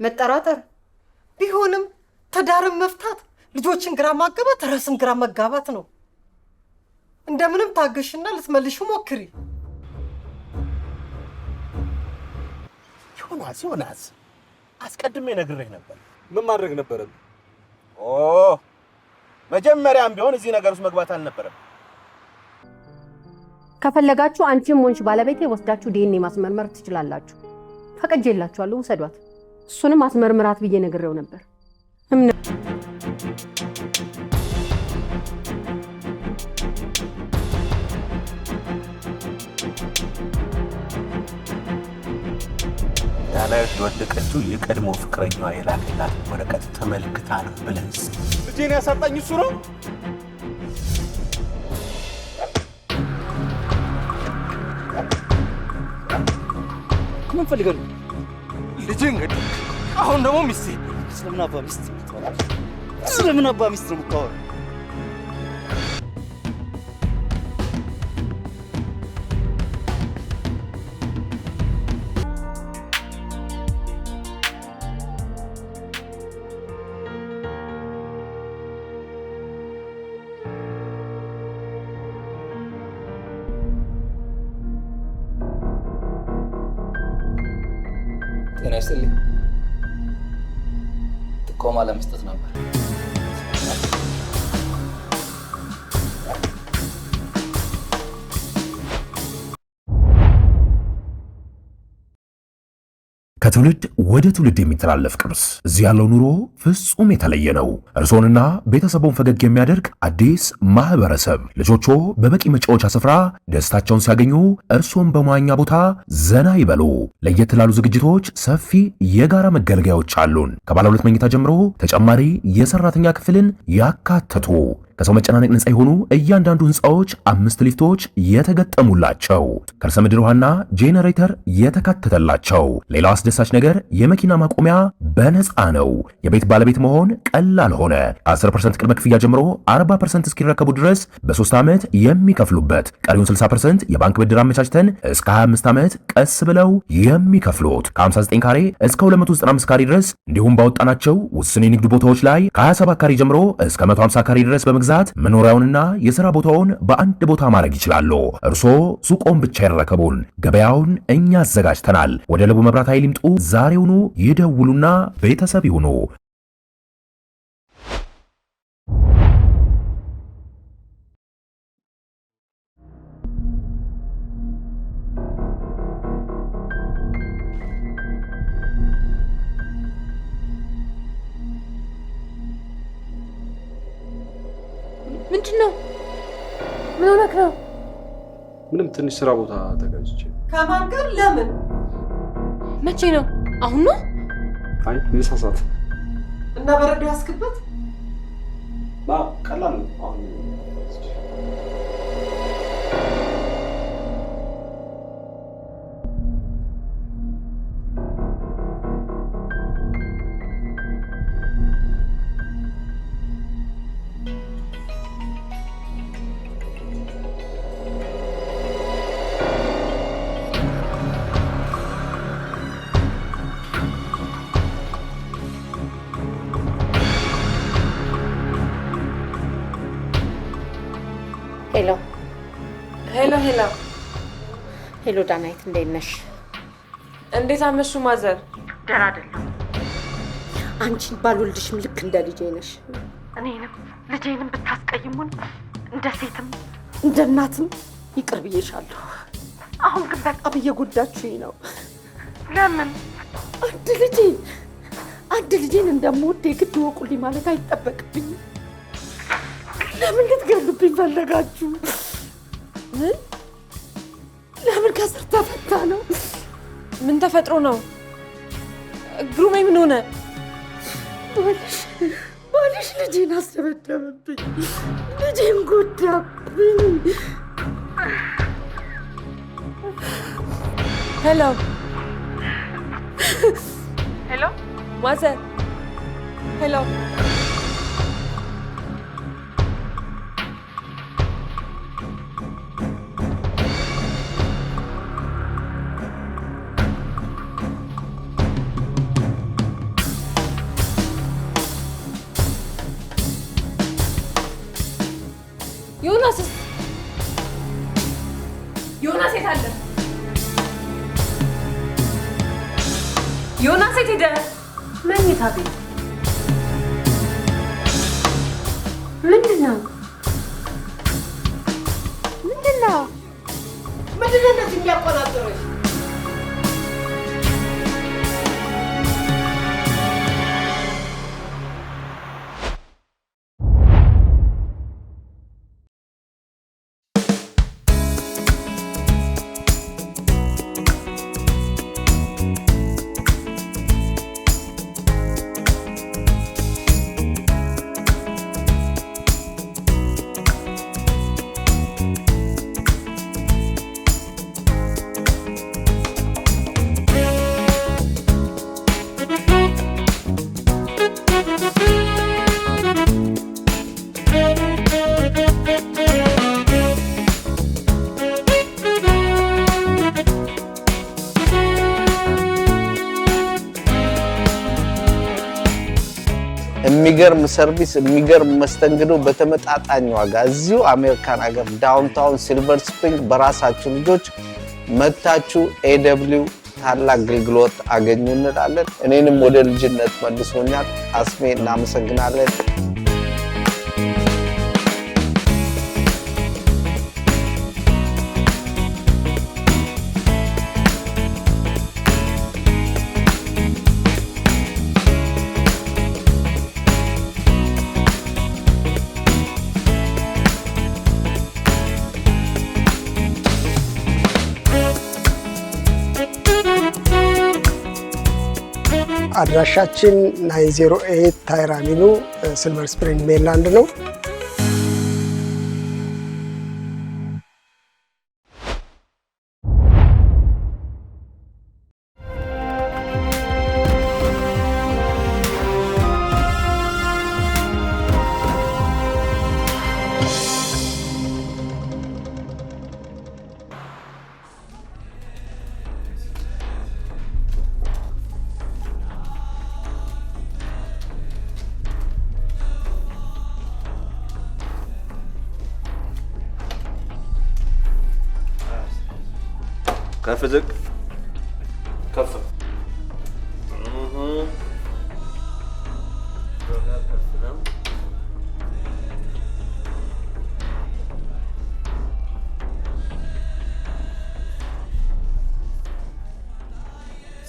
መጠራጠር ቢሆንም ትዳርን መፍታት ልጆችን ግራ ማጋባት ራስን ግራ መጋባት ነው። እንደምንም ታገሽና ልትመልሹ ሞክሪ። ዮናስ አስቀድሜ ነግሬህ ነበር። ምን ማድረግ ነበረብኝ? መጀመሪያም ቢሆን እዚህ ነገር ውስጥ መግባት አልነበረም። ከፈለጋችሁ አንቺም ሆንሽ ባለቤቴ ወስዳችሁ ዲኤንኤ ማስመርመር ትችላላችሁ። ፈቅጄላችኋለሁ፣ ውሰዷት። እሱንም አስመርምራት ብዬ ነግሬው ነበር። ዳናዊት ወደቀችው የቀድሞ ፍቅረኛዋ የላከላት ወረቀት ተመልክታ ነው ብለንስ ልጄን ያሳጣኝ እሱ ነው። ምን ፈልገህ ነው? ልጄ እንግዲህ አሁን ደግሞ ሚስቴ ስለምን አባ ሚስት ነው የምታወራው? ጤና ይስጥልኝ። ጥቆማ ለመስጠት ነበር። ከትውልድ ወደ ትውልድ የሚተላለፍ ቅርስ። እዚህ ያለው ኑሮ ፍጹም የተለየ ነው። እርሶንና ቤተሰቡን ፈገግ የሚያደርግ አዲስ ማህበረሰብ። ልጆቹ በበቂ መጫወቻ ስፍራ ደስታቸውን ሲያገኙ፣ እርሶን በመዋኛ ቦታ ዘና ይበሉ። ለየት ላሉ ዝግጅቶች ሰፊ የጋራ መገልገያዎች አሉን። ከባለ 2 መኝታ ጀምሮ ተጨማሪ የሰራተኛ ክፍልን ያካተቱ ከሰው መጨናነቅ ነፃ የሆኑ እያንዳንዱ ህንፃዎች 5 ሊፍቶች የተገጠሙላቸው፣ ከርሰ ምድር ውሃና ጄኔሬተር የተካተተላቸው። ሌላው አስደሳች ነገር የመኪና ማቆሚያ በነፃ ነው። የቤት ባለቤት መሆን ቀላል ሆነ። 10% ቅድመ ክፍያ ጀምሮ 40% እስኪረከቡ ድረስ በ3 ዓመት የሚከፍሉበት፣ ቀሪውን 60% የባንክ ብድር አመቻችተን እስከ 25 ዓመት ቀስ ብለው የሚከፍሉት፣ ከ59 ካሬ እስከ 295 ካሬ ድረስ እንዲሁም ባወጣናቸው ውስን የንግድ ቦታዎች ላይ ከ27 ካሬ ጀምሮ እስከ 150 ካሬ ድረስ በመግዛት መኖሪያውንና የሥራ ቦታውን በአንድ ቦታ ማድረግ ይችላሉ። እርስዎ ሱቆን ብቻ ይረከቡን፣ ገበያውን እኛ አዘጋጅተናል። ወደ ለቡ መብራት ኃይል ይምጡ። ዛሬውኑ ይደውሉና ቤተሰብ ይሁኑ። ምንድነው? ምን ሆነክ ነው? ምንም ትንሽ ስራ ቦታ ተጋጭቼ። ከማን ጋር? ለምን? መቼ ነው? አሁን ነው? አይ ምሳ ሰዓት እና በረዶ ያስክበት? ቀላል ነው። አሁን ሄሎ ዳናይት፣ እንዴት ነሽ? እንዴት አመሹ ማዘር? ደህና አይደለም። አንቺን ባልወልድሽም ልክ እንደ ልጄ ነሽ። እኔንም ልጄንም ብታስቀይሙን እንደ ሴትም እንደ እናትም ይቅር ብዬሻለሁ። አሁን ግን በጣም እየጎዳችሁኝ ነው። ለምን? አንድ ልጄን እንደምወድ የግድ ወቁልኝ ማለት አይጠበቅብኝም። ለምን ልትገሉብኝ ፈለጋችሁ? ለምን ከስር ተፈታ ነው? ምን ተፈጥሮ ነው? ግሩሜ ምን ሆነ? ባልሽ ልጄን አስደበደበብኝ። ልጄን ጎዳብኝ። ሄሎ ማዘር፣ ሄሎ ዮናስስ? ዮናስ የት አለ? ዮናስ የት ሄደ? መኝታ ቤት። ምንድነው? ምንድነው እንደዚህ የሚያቆናጥረሽ? የሚገርም ሰርቪስ የሚገርም መስተንግዶ በተመጣጣኝ ዋጋ እዚሁ አሜሪካን ሀገር ዳውንታውን ሲልቨር ስፕሪንግ በራሳችሁ ልጆች መታችሁ ኤደብሊው ታላቅ አገልግሎት አገኙ እንላለን። እኔንም ወደ ልጅነት መልሶኛል። አስሜ እናመሰግናለን። አድራሻችን 908 ታይር አቬኒው ሲልቨር ስፕሪንግ ሜሪላንድ ነው። ከፍ ዝቅ ከፍ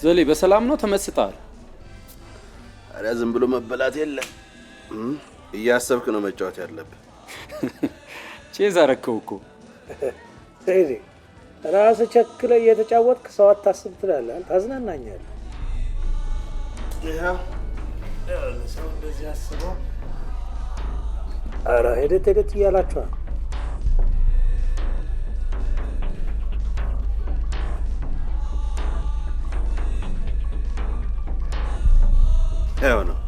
ዘሌ በሰላም ነው? ተመስጣል? አረ ዝም ብሎ መበላት የለም። እያሰብክ ነው መጫወት ያለብህ። ቼዝ አረከው እኮ ቴዲ ራስ ቸክለ እየተጫወትክ ሰው አታስብ ትላለህ። ታዝናናኛለህ። ሰው እንደዚህ አስበው። ኧረ ሄደት እያላችኋል። ያው ነው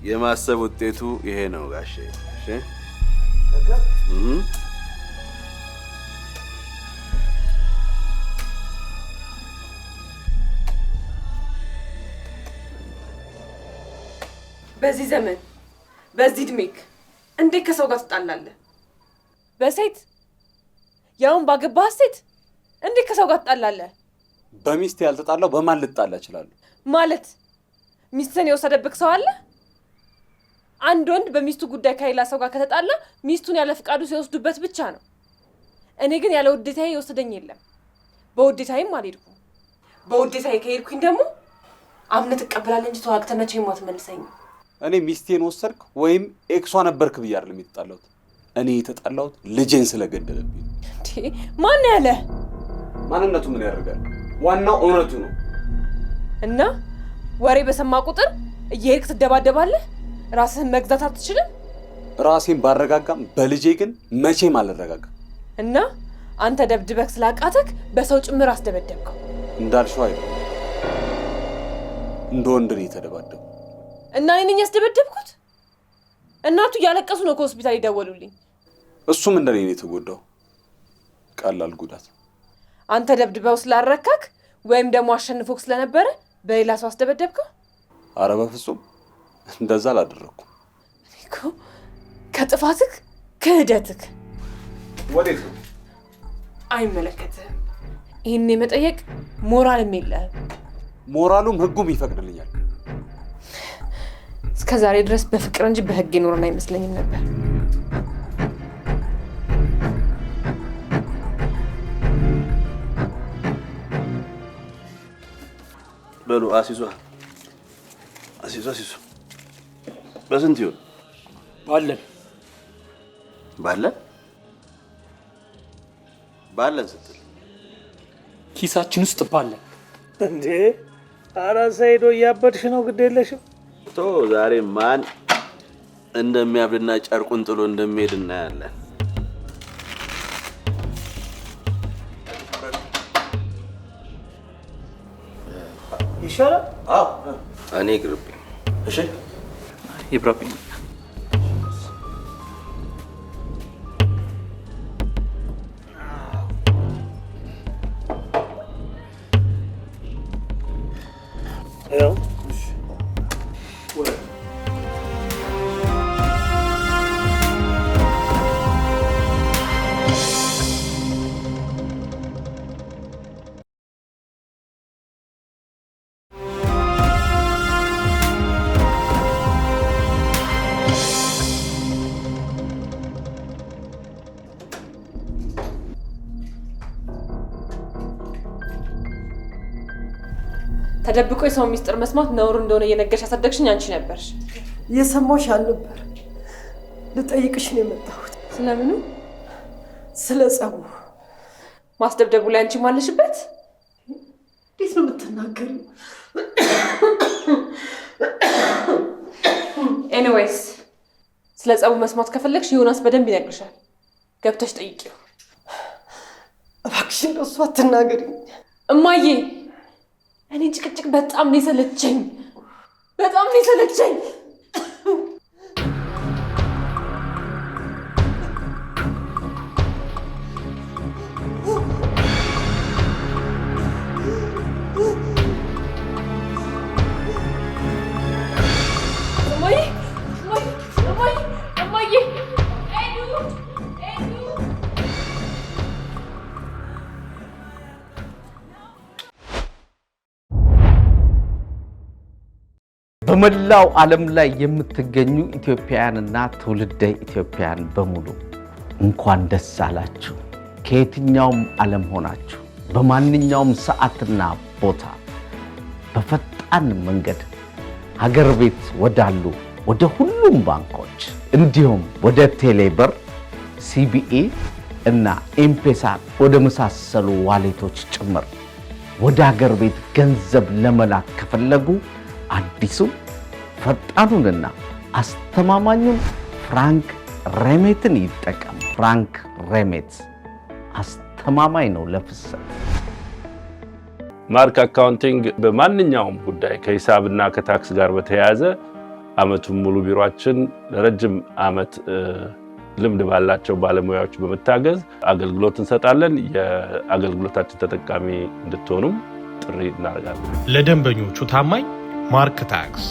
የማሰብ ውጤቱ ይሄ ነው ጋሼ። እሺ በዚህ ዘመን በዚህ እድሜክ እንዴት ከሰው ጋር ትጣላለህ? በሴት ያውን ባገባህ ሴት እንዴት ከሰው ጋር ትጣላለህ? በሚስት ያልተጣላው በማን ልጣላ እችላለሁ? ማለት ሚስትን የወሰደብክ ሰው አለ? አንድ ወንድ በሚስቱ ጉዳይ ከሌላ ሰው ጋር ከተጣላ ሚስቱን ያለ ፍቃዱ ሲወስዱበት ብቻ ነው። እኔ ግን ያለ ውዴታዬ የወሰደኝ የለም። በውዴታዬም አልሄድኩም። በውዴታዬ ከሄድኩኝ ደግሞ አምነህ ትቀበላለህ እንጂ ተዋግተህ መቼም አትመልሰኝም። እኔ ሚስቴን ወሰድክ ወይም ኤክሷ ነበርክ ብዬ አይደለም የተጣላሁት። እኔ የተጣላሁት ልጄን ስለገደለብኝ። እንዴ ማን ያለ? ማንነቱ ምን ያደርጋል? ዋናው እውነቱ ነው። እና ወሬ በሰማ ቁጥር እየሄድክ ትደባደባለህ? ራስህን መግዛት አትችልም? ራሴን ባረጋጋም በልጄ ግን መቼም አልረጋጋም። እና አንተ ደብድበክ ስላቃተክ በሰው ጭምር አስደበደብከው። እንዳልሽው አይደል? እንደ ወንድ ነው የተደባደብኩት። እና እኔ ነኝ ያስደበደብኩት? እናቱ እያለቀሱ ነው ከሆስፒታል ይደወሉልኝ። እሱም እንደኔ ነው የተጎዳው። ቀላል ጉዳት። አንተ ደብድበው ስላረካክ ወይም ደግሞ አሸንፎክ ስለነበረ በሌላ ሰው አስደበደብከው? ኧረ በፍጹም እንደዛ አላደረኩም። እኮ ከጥፋትህ ክህደትህ ወዴት ነው? አይመለከትህም። ይህን የመጠየቅ ሞራልም የለህም። ሞራሉም ህጉም ይፈቅድልኛል። እስከ ዛሬ ድረስ በፍቅር እንጂ በህግ የኖረን አይመስለኝም ነበር። በሉ አሲሷ በስንት ይሁን? ባለን ስትል ኪሳችን ውስጥ ባለን እንዴ? ኧረ ሰይዶ እያበድሽ ነው። ግድ የለሽም። ዛሬ ማን እንደሚያብድና ጨርቁን ጥሎ እንደሚሄድ እናያለን። ይሻላል። አዎ እኔ ይቅርብኝ። እሺ ይብራብኝ። ያው ተደብቆ የሰው ሚስጥር መስማት ነውር እንደሆነ እየነገርሽ ያሳደግሽኝ አንቺ ነበርሽ። እየሰማሁሽ አልነበር? ልጠይቅሽ ነው የመጣሁት። ስለምኑ? ስለ ጸቡ። ማስደብደቡ ላይ አንቺ ማለሽበት? እንዴት ነው የምትናገሪው? ኤኒዌይስ ስለ ጸቡ መስማት ከፈለግሽ ዮናስ በደንብ ይነግርሻል። ገብተሽ ጠይቂው። እባክሽን እሱ አትናገሪ እማዬ። እኔ ጭቅጭቅ በጣም ነው የሰለቸኝ። በመላው ዓለም ላይ የምትገኙ ኢትዮጵያውያንና ትውልደ ኢትዮጵያውያን በሙሉ እንኳን ደስ አላችሁ። ከየትኛውም ዓለም ሆናችሁ በማንኛውም ሰዓትና ቦታ በፈጣን መንገድ ሀገር ቤት ወዳሉ ወደ ሁሉም ባንኮች እንዲሁም ወደ ቴሌብር፣ ሲቢኢ እና ኤምፔሳ ወደ መሳሰሉ ዋሌቶች ጭምር ወደ ሀገር ቤት ገንዘብ ለመላክ ከፈለጉ አዲሱ ፈጣኑንና አስተማማኙን ፍራንክ ሬሜትን ይጠቀሙ። ፍራንክ ሬሜት አስተማማኝ ነው ለፍሰት። ማርክ አካውንቲንግ በማንኛውም ጉዳይ ከሂሳብና ከታክስ ጋር በተያያዘ አመቱን ሙሉ ቢሮአችን ለረጅም አመት ልምድ ባላቸው ባለሙያዎች በመታገዝ አገልግሎት እንሰጣለን። የአገልግሎታችን ተጠቃሚ እንድትሆኑም ጥሪ እናደርጋለን። ለደንበኞቹ ታማኝ ማርክ ታክስ።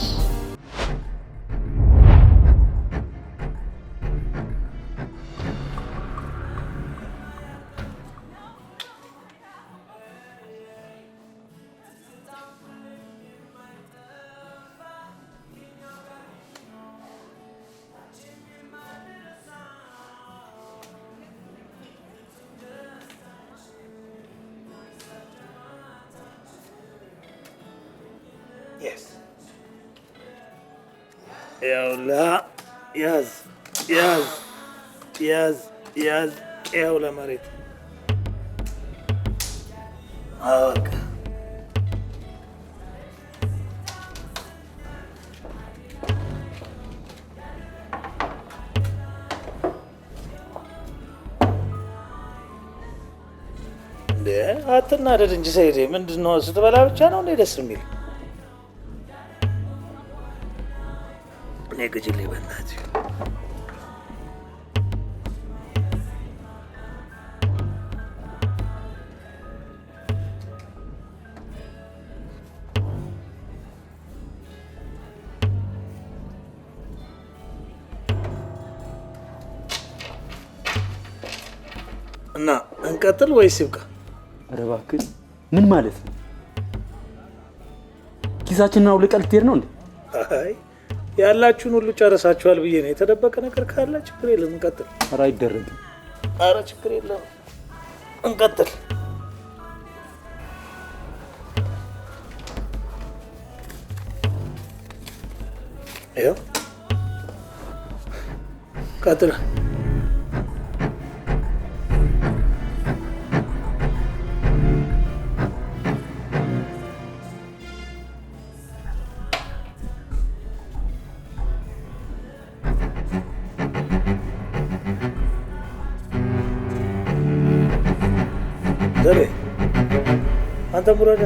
ያውላ ያዝ ያዝ ያዝ ያዝ ያው ለመሬት አወቅ እንዴ አትናደድ እንጂ ሰይዴ፣ ምንድነው ስትበላ ብቻ ነው እንዴ ደስ የሚል? እኔ ግጅልኝ በእናትህ። እና እንቀጥል ወይስ ይብቃ? ኧረ እባክህ ምን ማለት ነው? ኪሳችንን አውልቀህ ልትሄድ ነው እንዴ? አይ ያላችሁን ሁሉ ጨረሳችኋል ብዬ ነው። የተደበቀ ነገር ካለ ችግር የለም እንቀጥል። ኧረ አይደረግም። ኧረ ችግር የለም እንቀጥል። ይኸው ቀጥል። ዘሬ አንተ ሙራዳ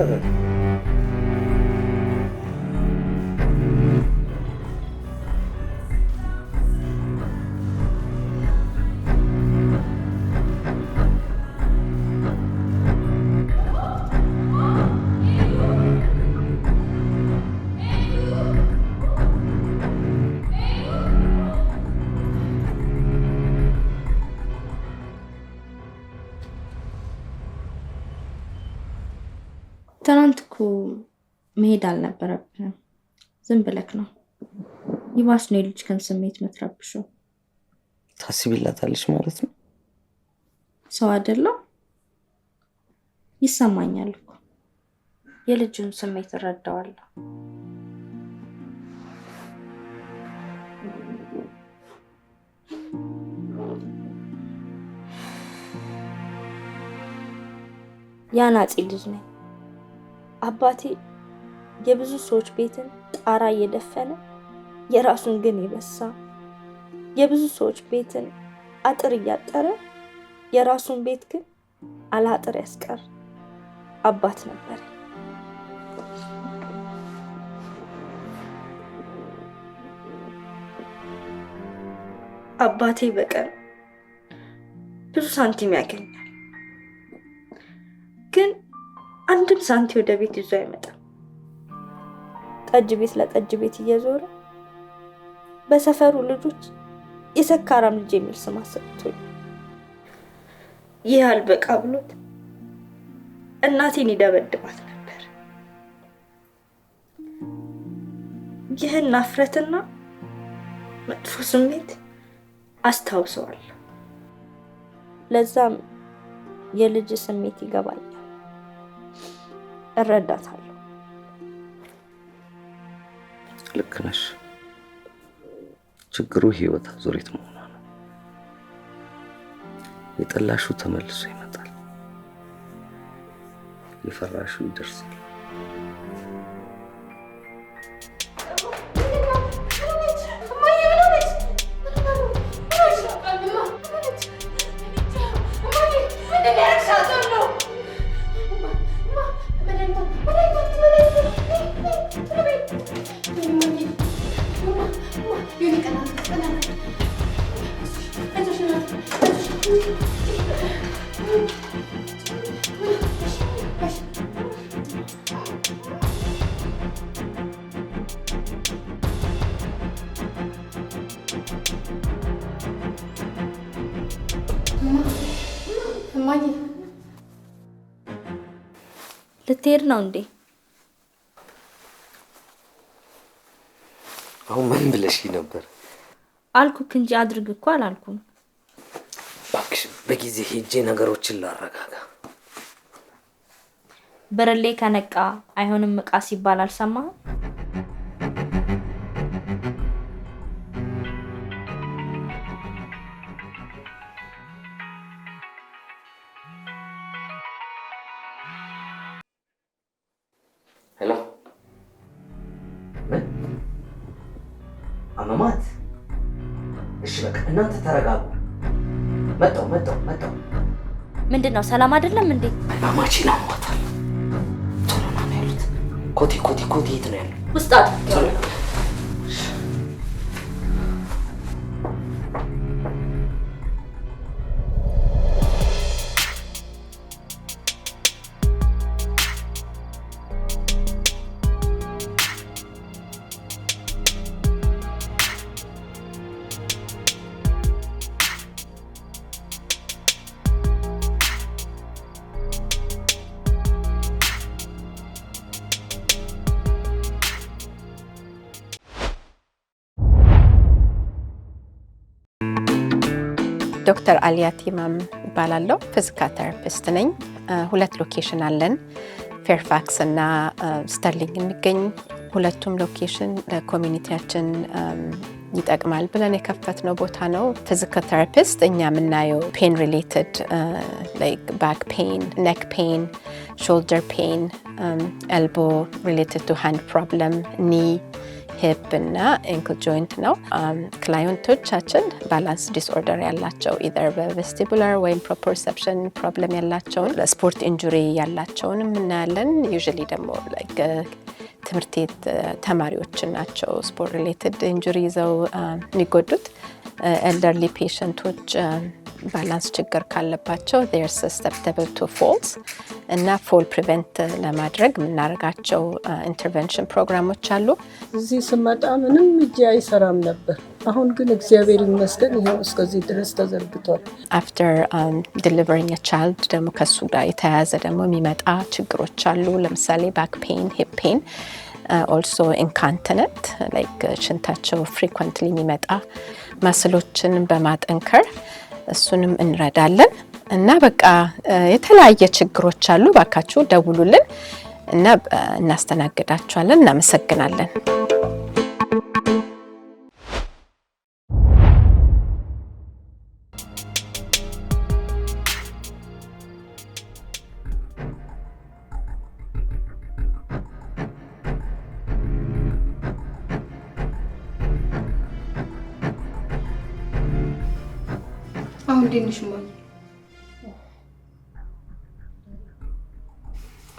ትናንት እኮ መሄድ አልነበረብንም። ዝም ብለክ ነው። ይባስ ነው የልጅ ከን ስሜት መትረብሽው። ታስቢላታለሽ ማለት ነው? ሰው አይደለም ይሰማኛል እኮ የልጅን ስሜት እረዳዋለሁ። ያናጺ ልጅ ነኝ። አባቴ የብዙ ሰዎች ቤትን ጣራ እየደፈነ የራሱን ግን ይበሳ፣ የብዙ ሰዎች ቤትን አጥር እያጠረ የራሱን ቤት ግን አላጥር ያስቀር አባት ነበር። አባቴ በቀን ብዙ ሳንቲም ያገኛል፣ ግን አንድም ሳንቲ ወደ ቤት ይዞ አይመጣም። ጠጅ ቤት ለጠጅ ቤት እየዞረ በሰፈሩ ልጆች የሰካራም ልጅ የሚል ስም አሰጥቶኝ ይህ አልበቃ ብሎት እናቴን ይደበድባት ነበር። ይህን አፍረትና መጥፎ ስሜት አስታውሰዋለሁ። ለዛም የልጅ ስሜት ይገባኛል፣ እረዳታለሁ። ልክ ነሽ። ችግሩ ህይወት አዙሪት መሆኗ ነው። የጠላሹ ተመልሶ ይመጣል፣ የፈራሹ ይደርሳል። ልትሄድ ነው እንዴ? አሁን ምን ብለሽ ነበር? አልኩክ እንጂ አድርግ እኮ አላልኩም። እባክሽ በጊዜ ሄጄ ነገሮችን ላረጋጋ። በረሌ ከነቃ አይሆንም ዕቃ ሲባል አልሰማህም? ሄሎ፣ አመማት? እሺ በቃ እናንተ ተረጋጉ። መጣው። ምንድነው? ሰላም አይደለም እንዴ? ማማቺን አሟታል። ቶሎ ነው ያሉት። ኮቲ የት ነው ያለው? ውስጥ አጥቷል። ዶክተር አሊያት ኢማም እባላለሁ። ፊዚካል ቴራፒስት ነኝ። 2 ሎኬሽን አለን፣ ፌርፋክስ እና ስተርሊንግ የሚገኝ። ሁለቱም ሎኬሽን ለኮሚኒቲያችን ይጠቅማል ብለን የከፈትነው ቦታ ነው። ፊዚካል ቴራፒስት እኛ የምናየው ፔን ሪሌትድ ላይክ ባክ ፔን፣ ኔክ ፔን፣ ሾልደር ፔን፣ ኤልቦ ሪሌትድ ቱ ሃንድ ፕሮብለም፣ ኒ ሂፕ እና ኤንክል ጆይንት ነው። ክላይንቶቻችን ባላንስ ዲስኦርደር ያላቸው ኢዘር በቬስቲቡላር ወይም ፕሮፕሮሰፕሽን ፕሮብለም ያላቸውን፣ ለስፖርት ኢንጁሪ ያላቸውንም እናያለን። ዩዥሊ ደግሞ ላይክ ትምህርት ቤት ተማሪዎች ናቸው ስፖርት ሪሌትድ ኢንጁሪ ይዘው የሚጎዱት። ኤልደርሊ ፔሸንቶች ባላንስ ችግር ካለባቸው they're susceptible to falls እና ፎል ፕሪቨንት ለማድረግ የምናደርጋቸው ኢንተርቬንሽን ፕሮግራሞች አሉ። እዚህ ስመጣ ምንም እጄ አይሰራም ነበር። አሁን ግን እግዚአብሔር ይመስገን ይኸው እስከዚህ ድረስ ተዘርግቷል። after delivering a child ደግሞ ከሱ ጋር የተያያዘ ደግሞ የሚመጣ ችግሮች አሉ። ለምሳሌ ባክ ፔን፣ ሂፕ ፔን፣ also incontinent like ሽንታቸው frequently የሚመጣ ማስሎችን በማጠንከር እሱንም እንረዳለን። እና በቃ የተለያየ ችግሮች አሉ። ባካችሁ ደውሉልን እና እናስተናግዳችኋለን። እናመሰግናለን። አሁን ድንሽ ማይ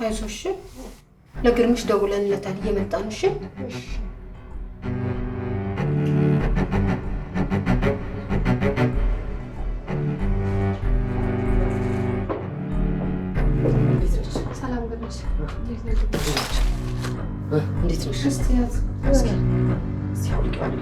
አይዞሽ፣ ለግርምሽ ደውለንለታል እየመጣን። እሺ ሰላም ግርምሽ፣ እንዴት ነሽ? ክርስቲያን ሲያውልቀዋል።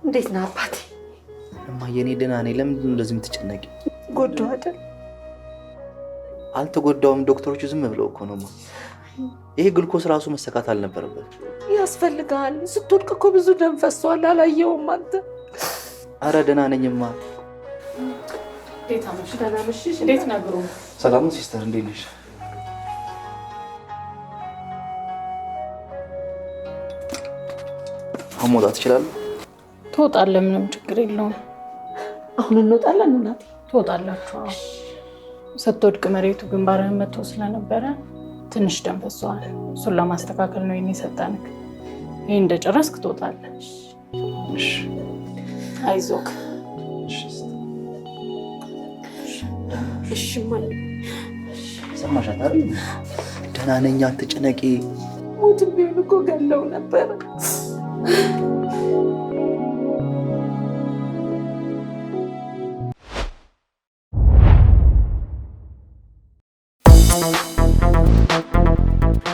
እንዴት ነው አባቴ? እማዬ እኔ ደህና ነኝ። ለምንድን ነው እንደዚህ የምትጨነቂ? ጎዳው አይደል? አልተጎዳውም። ዶክተሮቹ ዝም ብለው እኮ ነው። ይሄ ግሉኮስ ራሱ መሰካት አልነበረበት። ያስፈልጋል። ስትወድቅ እኮ ብዙ ደም ፈሷል። አላየውም አንተ? አረ ደህና ነኝማ። እንዴት አመሽ? ደህና ነሽ? እንዴት ነግሩ? ሰላም ሲስተር፣ እንዴት ነሽ? አሁን መውጣት ትችላለህ? ትወጣለህ፣ ምንም ችግር የለውም። አሁን እንወጣለን እናቴ። ትወጣላችሁ። ስትወድቅ መሬቱ ግንባርህን መቶ ስለነበረ ትንሽ ደም ፈሷል። እሱን ለማስተካከል ነው ይሄን የሰጠንክ። ይሄን እንደጨረስክ ትወጣለህ። እሺ አይዞክ። እሺ ማይ ሰማሻት አይደል? ደህና ነኝ አትጨነቂ። ሞትም ቢሆን እኮ ገለው ነበር።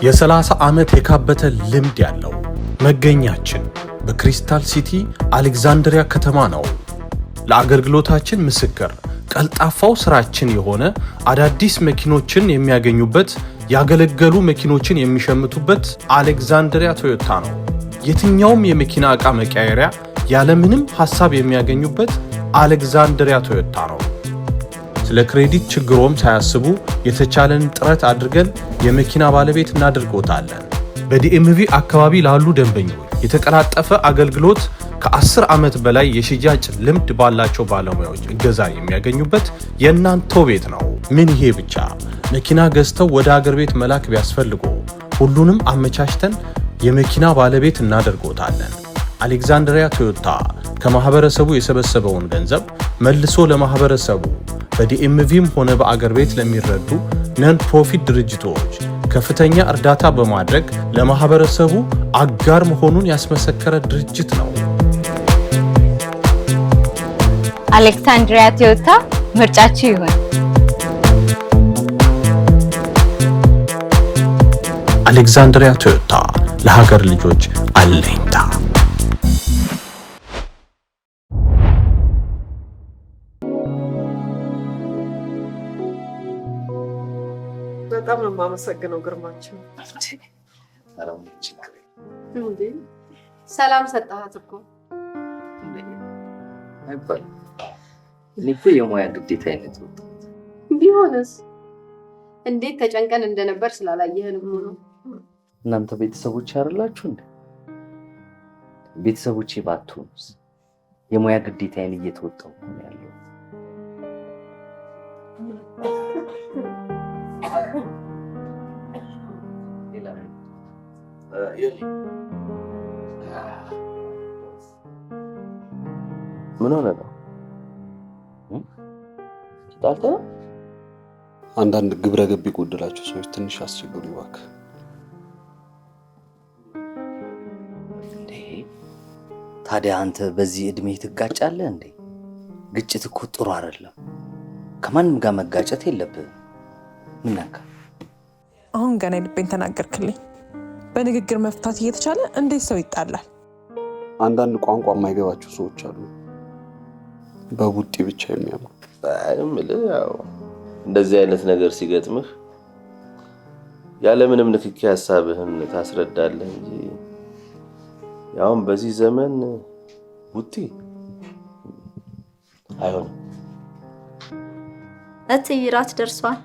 የ30 ዓመት የካበተ ልምድ ያለው መገኛችን በክሪስታል ሲቲ አሌክዛንድሪያ ከተማ ነው። ለአገልግሎታችን ምስክር ቀልጣፋው ስራችን የሆነ አዳዲስ መኪኖችን የሚያገኙበት ያገለገሉ መኪኖችን የሚሸምቱበት አሌክዛንድሪያ ቶዮታ ነው። የትኛውም የመኪና ዕቃ መቀየሪያ ያለምንም ሐሳብ የሚያገኙበት አሌክዛንድሪያ ቶዮታ ነው። ስለ ክሬዲት ችግሮም ሳያስቡ የተቻለን ጥረት አድርገን የመኪና ባለቤት እናድርጎታለን። በዲኤምቪ አካባቢ ላሉ ደንበኞች የተቀላጠፈ አገልግሎት ከ10 ዓመት በላይ የሽያጭ ልምድ ባላቸው ባለሙያዎች እገዛ የሚያገኙበት የእናንተው ቤት ነው። ምን ይሄ ብቻ! መኪና ገዝተው ወደ አገር ቤት መላክ ቢያስፈልጎ ሁሉንም አመቻችተን የመኪና ባለቤት እናደርጎታለን። አሌክዛንድሪያ ቶዮታ ከማህበረሰቡ የሰበሰበውን ገንዘብ መልሶ ለማህበረሰቡ በዲኤምቪም ሆነ በአገር ቤት ለሚረዱ ነን ፕሮፊት ድርጅቶች ከፍተኛ እርዳታ በማድረግ ለማህበረሰቡ አጋር መሆኑን ያስመሰከረ ድርጅት ነው። አሌክሳንድሪያ ቶዮታ ምርጫችሁ ይሁን። አሌክዛንድሪያ ቶዮታ ለሀገር ልጆች አለኝታ። በጣም ነው የማመሰግነው ግርማቸው። ሰላም ሰጣሃት እኮ አይባል። እኔ እኮ የሙያ ግዴታ አይነት ነው። ቢሆንስ እንዴት ተጨንቀን እንደነበር ስላላየህን እኮ ነው። እናንተ ቤተሰቦች አይደላችሁ እንዴ? ቤተሰቦቼ ባትሆኑስ? የሙያ ግዴታዬን እየተወጣሁ ነው ያለው። ምን ሆነ ነው? ተጣልተህ? አንዳንድ ግብረ ገብ የጎደላቸው ሰዎች ትንሽ አስቸገሩ። እባክህ ታዲያ አንተ በዚህ እድሜ ትጋጫለህ እንዴ? ግጭት እኮ ጥሩ አይደለም። ከማንም ጋር መጋጨት የለብህም። ምን ነካ? አሁን ገና ልቤን ተናገርክልኝ። በንግግር መፍታት እየተቻለ እንዴት ሰው ይጣላል? አንዳንድ ቋንቋ የማይገባቸው ሰዎች አሉ፣ በቡጢ ብቻ የሚያምኑ። አይምልህ ያው እንደዚህ አይነት ነገር ሲገጥምህ ያለ ምንም ንክኪ ሐሳብህን ታስረዳለህ እንጂ ያውም በዚህ ዘመን ቡጢ አይሆንም። እትዬ ራት ደርሷል።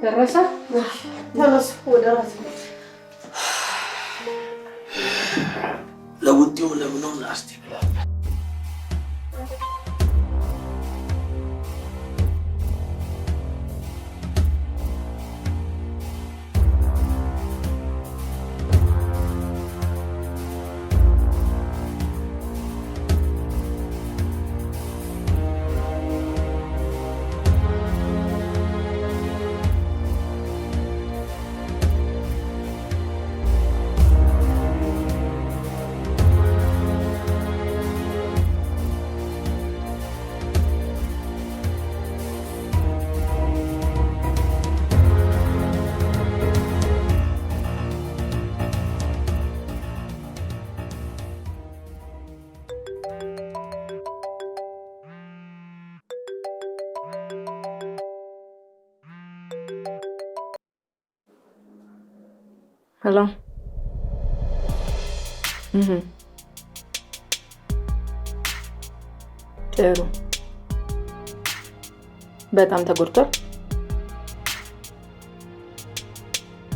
ደረሰ? ተነስ ወደ ራት። ለቡጢው ለምነው ናስቲ ብላ Hello. ጥሩ። በጣም ተጎድቷል።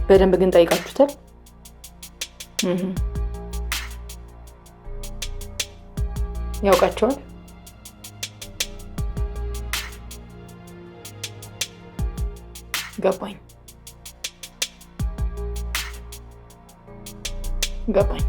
በደንብ ግን ጠይቃችሁታል? ያውቃቸዋል? ገባኝ ገባኝ።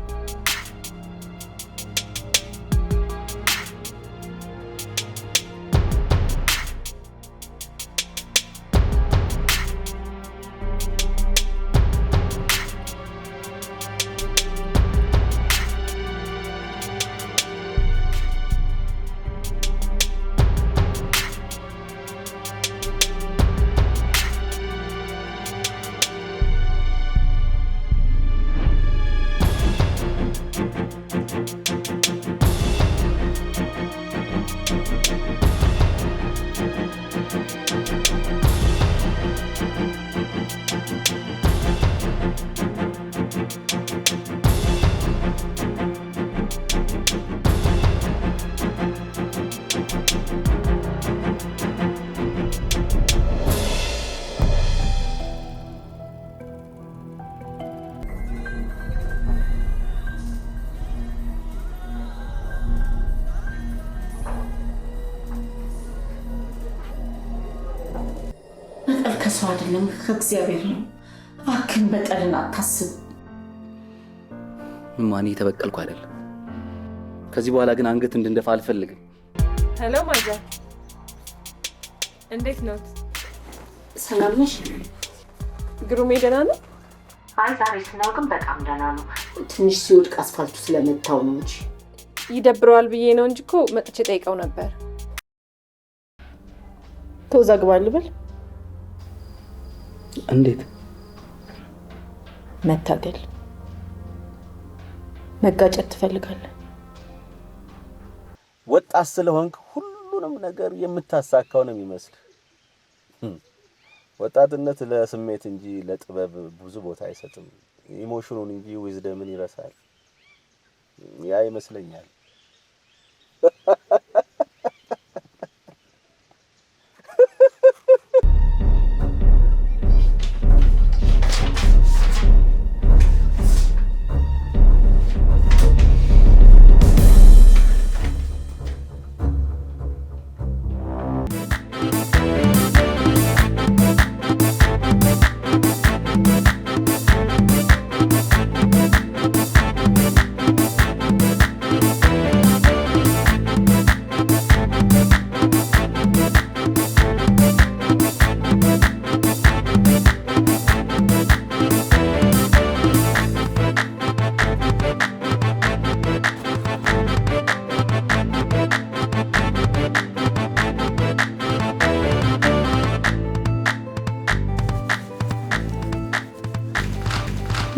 በቀል ከሰው አይደለም ከእግዚአብሔር ነው። እባክህን በቀልን አታስብ። ማን የተበቀልኩ አይደለም። ከዚህ በኋላ ግን አንገት እንድንደፋ አልፈልግም። ሄሎ ማዘር፣ እንዴት ነው? ሰላም ነሽ? ግሩሜ ደህና ነው? አይ ዛሬ ስናው ግን በጣም ደህና ነው። ትንሽ ሲወድቅ አስፋልቱ ስለመታው ነው እንጂ ይደብረዋል ብዬ ነው እንጂ እኮ መጥቼ ጠይቀው ነበር። ተወዛግባል ብል እንዴት? መታገል መጋጨት ትፈልጋለህ? ወጣት ስለሆንክ ሁሉንም ነገር የምታሳካው ነው የሚመስል። ወጣትነት ለስሜት እንጂ ለጥበብ ብዙ ቦታ አይሰጥም። ኢሞሽኑን እንጂ ዊዝደምን ይረሳል። ያ ይመስለኛል።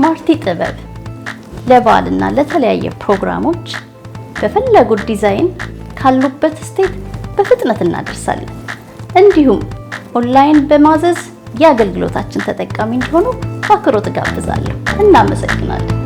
ማርቲ ጥበብ ለበዓልና ለተለያየ ፕሮግራሞች በፈለጉት ዲዛይን ካሉበት ስቴት በፍጥነት እናደርሳለን። እንዲሁም ኦንላይን በማዘዝ የአገልግሎታችን ተጠቃሚ እንዲሆኑ በአክብሮት ጋብዛለሁ። እናመሰግናለን።